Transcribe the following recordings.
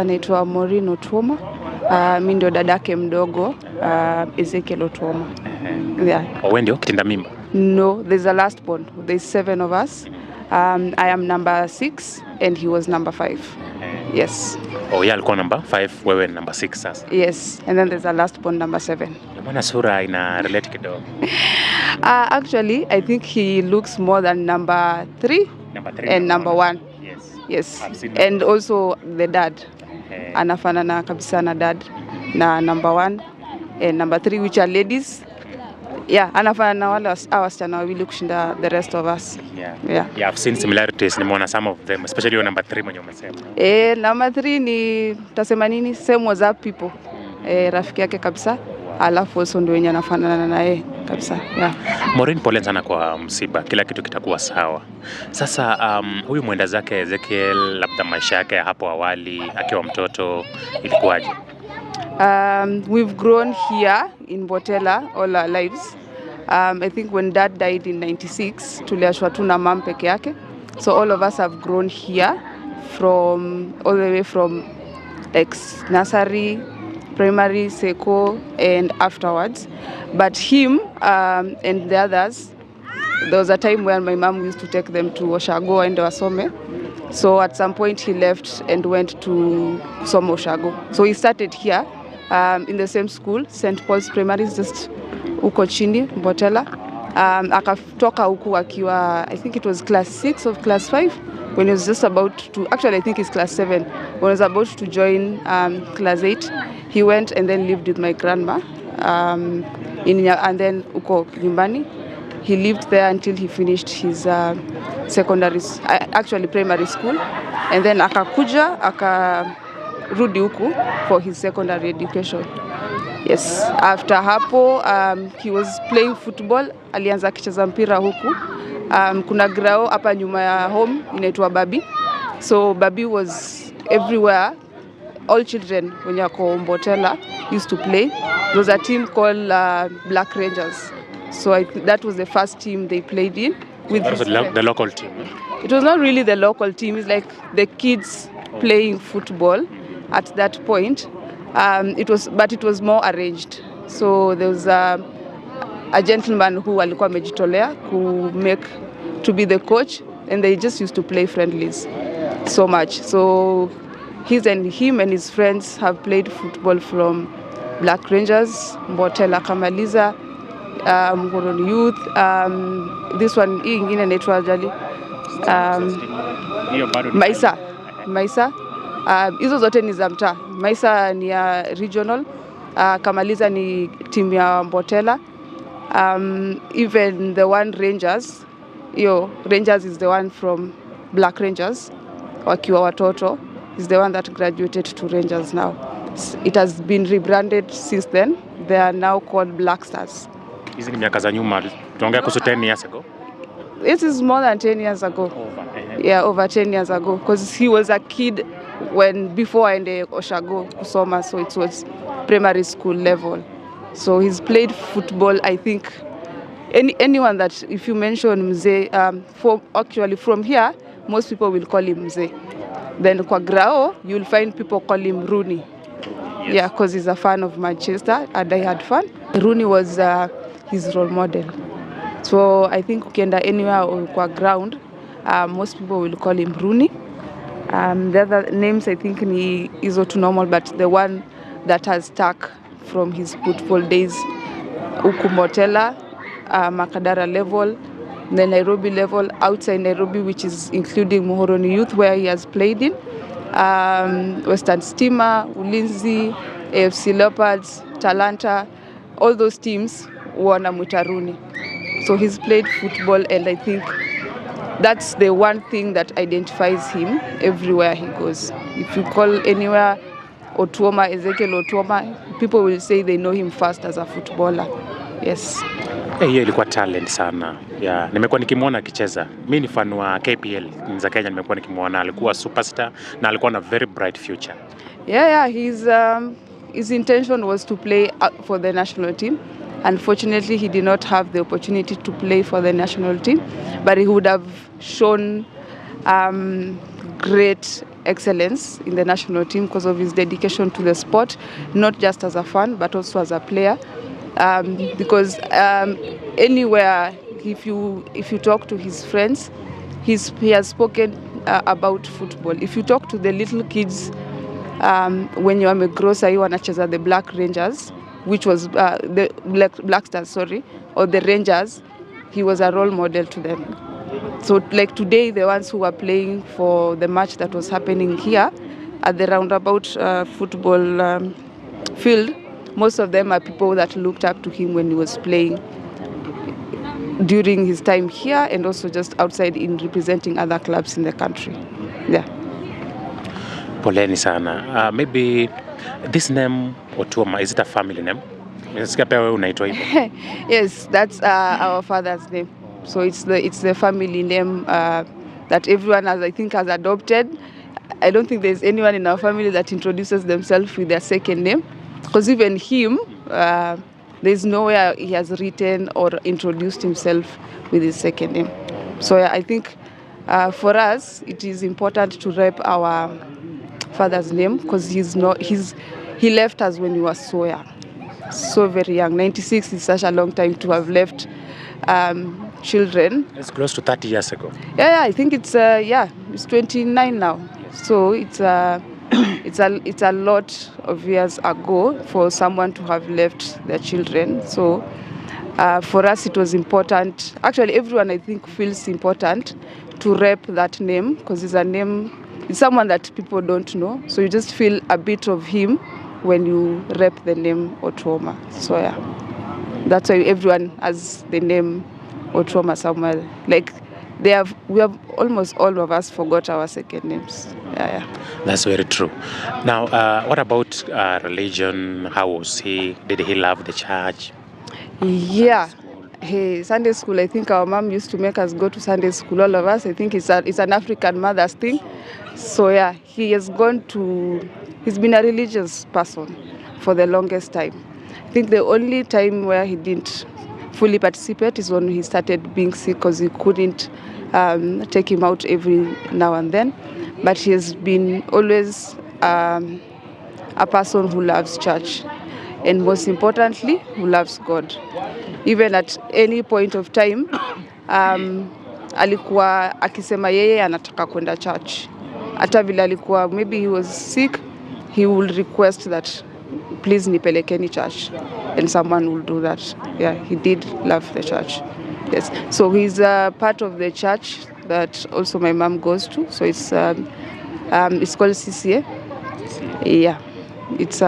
Naitwa Maureen Otuoma. Mimi ndio dadake mdogo Ezekiel Otuoma. Yeah. Wewe ndio kitinda mimba? No, there's a last born. There's 7 of us. I am number 6 and he was number 5. Yes. Yeye alikuwa number 5, wewe number 6 sasa. Yes, and then there's a last born number 7. Maana sura ina relate kidogo. Actually, I think he looks more than number 3 and number 1. Yes. And also the dad. Anafanana kabisa na dad na number 1 and number 3, which are ladies. Yeah, anafanana na wale wasichana wawili kushinda the rest of us. Yeah, I've seen similarities. Nimeona some of them, especially your number 3 mwenye umesema. Number 3 ni tasema nini? Same was up people. Rafiki yake kabisa. Alafu also ndio wenye anafanana na yeye kabisa. Yeah. Maureen, pole sana kwa msiba. Kila kitu kitakuwa sawa. Sasa huyu mwenda zake Ezekiel, labda maisha yake hapo awali akiwa mtoto ilikuwaje? We've grown here in Botela all our lives. I think when dad died in 96, tuliashwa tu na mom peke yake. So all of us have grown here from all the way from nursery, primary, seko, and afterwards. But him and the others, there was a time when my mom used to take them to Oshago and Wasome. So at some point he left and went to some Oshago. So he started here in the same school, St. Paul's Primary, just uko chini, Botela. Akatoka huku akiwa, I think it was class 6 or class 5, when he was just about to, actually I think it's class 7, when he was about to join class 8, he went and then lived with my grandma, and then uko nyumbani. He lived there until he finished his primary school, and then akakuja, akarudi huku for his secondary education. Yes, after hapo he was playing football, alianza kicheza mpira huku. Kuna grao hapa nyuma ya home inaitwa Babi. So Babi was everywhere. All children when you wako Botela used to play. There was a team called Black Rangers. So that was the first team they played in. With That was the local team. It was not really the local team. It's like the kids playing football at that point. It was more arranged. So there was a gentleman who alikuwa amejitolea to be the coach, and they just used to play friendlies so much. So him and his friends have played football from Black Rangers, Botela Kamaliza, Mhoroni Youth, this one ingine inaitwa ajali, Maisa. Hizo zote ni za mtaa. Maisa ni ya regional, Kamaliza ni team ya Botela. Even the one Rangers, Rangers is the one from Black Rangers, wakiwa watoto, is the one that graduated to Rangers now. It has been rebranded since then. They are now called Black Stars. Hizi ni miaka za nyuma. Tunaongea kuhusu 10 years ago. It is more than 10 years ago. Over 10 years ago, because he was a kid before I ended Oshago kusoma, so it was primary school level. So he's played football. I think anyone that, if you mention Mzee, actually from here, most people will call him Mzee. Then kwa Grao, you'll find people call him Rooney. Yes. Yeah, because he's a fan of Manchester, a die-hard fan. Rooney was his role model. So I think ukienda anywhere kwa ground, most people will call him Rooney. The other names I think is Otuoma'S, but the one that has stuck from his football days, Botela, Makadara level, the Nairobi level, outside Nairobi, which is including Mhoroni Youth, where he has played in, Western Stima, Ulinzi, AFC Leopards, Talanta, all those teams wanamwita Rooney. So he's played football, and I think that's the one thing that identifies him everywhere he goes. If you call anywhere Otuoma'S, Ezekiel Otuoma'S, people will say they know him first as a footballer. Yes. Yeye ilikuwa talent sana. Nimekuwa nikimwona akicheza. Mimi ni fan wa KPL za Kenya, nimekuwa nikimwona alikuwa superstar na alikuwa na very bright future. His intention was to play for the national team. Unfortunately, he did not have the opportunity to play for the national team, but he would have shown great excellence in the national team because of his dedication to the sport, not just as a fan but also as a player. Because anywhere, if you talk to his friends, he has spoken about football. If you talk to the little kids, when you are Megrosa, you wanacheza the Black Rangers, which was the Black Stars, sorry, or the Rangers, he was a role model to them. So like today, the ones who were playing for the match that was happening here at the roundabout football field, most of them are people that looked up to him when he was playing during his time here and also just outside in representing other clubs in the country. Yeah. Poleni sana. Maybe this name Otuoma, is it a family name? Yes, that's our father's name. So it's the family name that everyone has adopted. I don't think there's anyone in our family that introduces themselves with their second name, because even him, there's nowhere he has written or introduced himself with his second name. So I think for us it is important to rep our father's name, because he left us when he was so young, so very young. 96 is such a long time to have left children. It's close to 30 years ago. Yeah, I think it's 29 now. Yes. So it's a lot of years ago for someone to have left their children. So for us it was important. Actually, everyone I think feels important to rep that name, because it's a name. It's someone that people don't know. So you just feel a bit of him when you rep the name Otuoma. So yeah, that's why everyone has the name Otuoma somewhere. Like we have almost all of us forgot our second names. Yeah. That's very true. Now, what about religion? How was he? Did he love the church? Yeah. Hey, Sunday school, I think our mom used to make us go to Sunday school, all of us. I think it's an African mother's thing. So yeah, he's been a religious person for the longest time. I think the only time where he didn't fully participate is when he started being sick, because he couldn't take him out every now and then. But he has been always a person who loves church, and most importantly, who loves God. Even at any point of time, alikuwa akisema yeye anataka kwenda church. Hata vile alikuwa, maybe he was sick, he would request that, please nipelekeni church, and someone will do that. Yeah, he did love the church. Yes, so he's a part of the church that also my mom goes to. So it's called CCA. Yeah, it's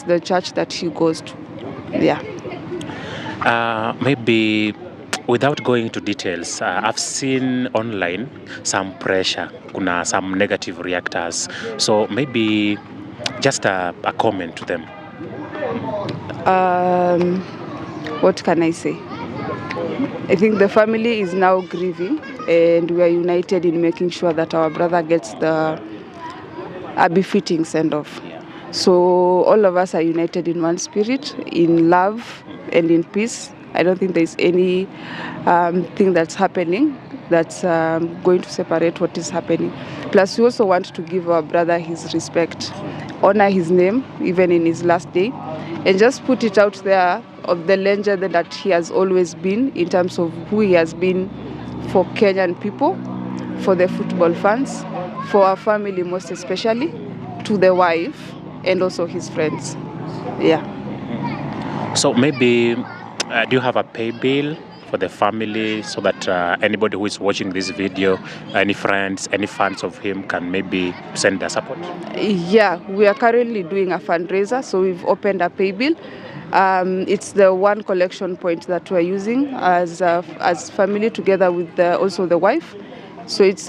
the church that he goes to. Yeah. Maybe without going into details, I've seen online some pressure, some negative reactors. So maybe just a comment to them. What can I say? I think the family is now grieving, and we are united in making sure that our brother gets a befitting send-off. So all of us are united in one spirit, in love and in peace. I don't think there's any thing that's happening that's going to separate what is happening. Plus, we also want to give our brother his respect, honor his name, even in his last day, and just put it out there of the legend that he has always been, in terms of who he has been for Kenyan people, for the football fans, for our family most especially, to the wife, and also his friends. Yeah. So maybe, do you have a pay bill for the family, so that anybody who is watching this video, any friends, any fans of him, can maybe send their support? Yeah, we are currently doing a fundraiser, so we've opened a pay bill. It's the one collection point that we're using as family, together with also the wife. So it's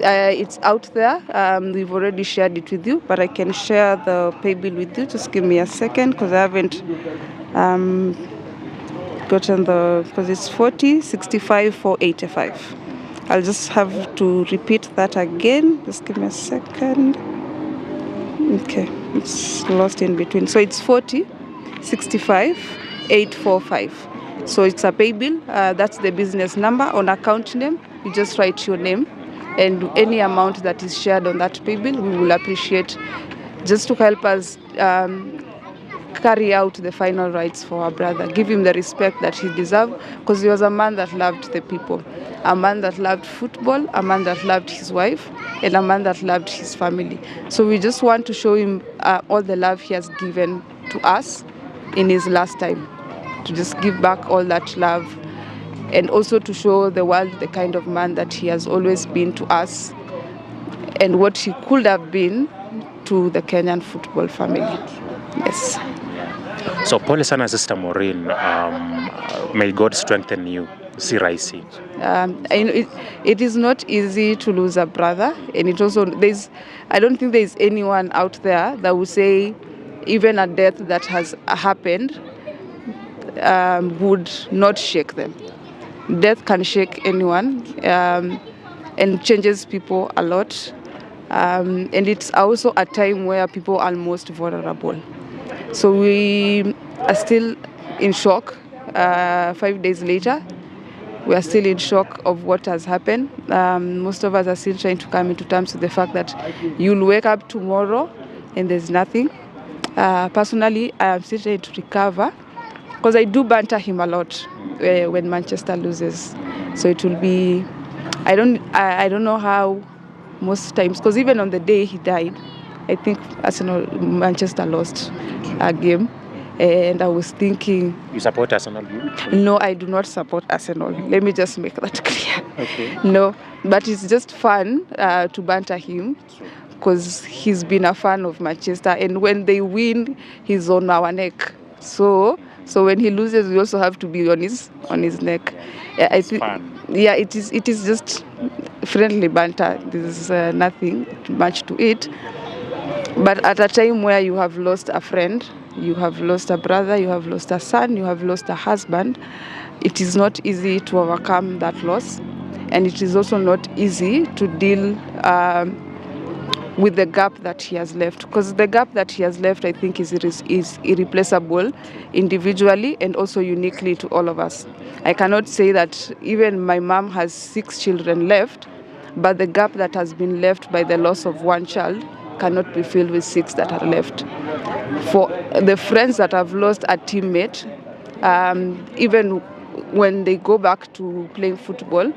out there. We've already shared it with you, but I can share the pay bill with you. Just give me a second, because I haven't gotten because it's 40,65,485. I'll just have to repeat that again. Just give me a second. Okay, it's lost in between. So it's 40,65,845. So it's a pay bill. That's the business number. On account name, you just write your name, and any amount that is shared on that pay bill, we will appreciate, just to help us carry out the final rites for our brother, give him the respect that he deserved, because he was a man that loved the people, a man that loved football, a man that loved his wife, and a man that loved his family. So we just want to show him all the love he has given to us in his last time, to just give back all that love, and also to show the world the kind of man that he has always been to us and what he could have been to the Kenyan football family. Yes. So pole sana Sister Maureen, may God strengthen you. Si rahisi. It is not easy to lose a brother, and it also I don't think there is anyone out there that will say even a death that has happened would not shake them. Death can shake anyone and changes people a lot. And it's also a time where people are most vulnerable. So we are still in shock 5 days later. We are still in shock of what has happened. Most of us are still trying to come into terms with the fact that you'll wake up tomorrow and there's nothing. Personally, I am still trying to recover, because I do banter him a lot when Manchester loses. So it will be, I don't know how most times, because even on the day he died, I think Manchester lost a game, and I was thinking... You support Arsenal? No, I do not support Arsenal. Let me just make that clear. Okay. No, but it's just fun to banter him, because he's been a fan of Manchester, and when they win, he's on our neck. So when he loses, we also have to be on his neck. I think, yeah, it is just friendly banter. There's nothing much to it. But at a time where you have lost a friend, you have lost a brother, you have lost a son, you have lost a husband, it is not easy to overcome that loss, and it is also not easy to deal with the gap that he has left, because the gap that he has left, I think, is irreplaceable individually and also uniquely to all of us. I cannot say that even my mom has 6 children left, but the gap that has been left by the loss of one child cannot be filled with 6 that are left. For the friends that have lost a teammate, even when they go back to playing football,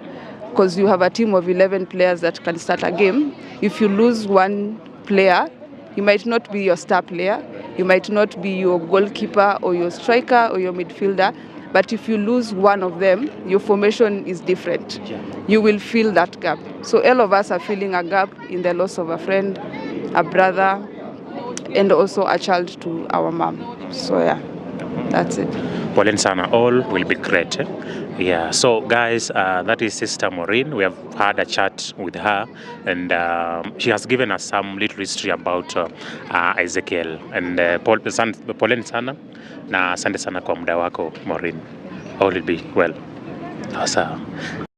because you have a team of 11 players that can start a game. If you lose one player, he might not be your star player, he might not be your goalkeeper or your striker or your midfielder, but if you lose one of them, your formation is different. You will feel that gap. So all of us are feeling a gap in the loss of a friend, a brother, and also a child to our mom. So yeah, that's it. Pole sana, all will be great. Yeah, so guys, that is Sister Maureen. We have had a chat with her, and she has given us some little history about Ezekiel. And pole sana, na asante sana kwa muda wako, Maureen. All will be well. Sawa.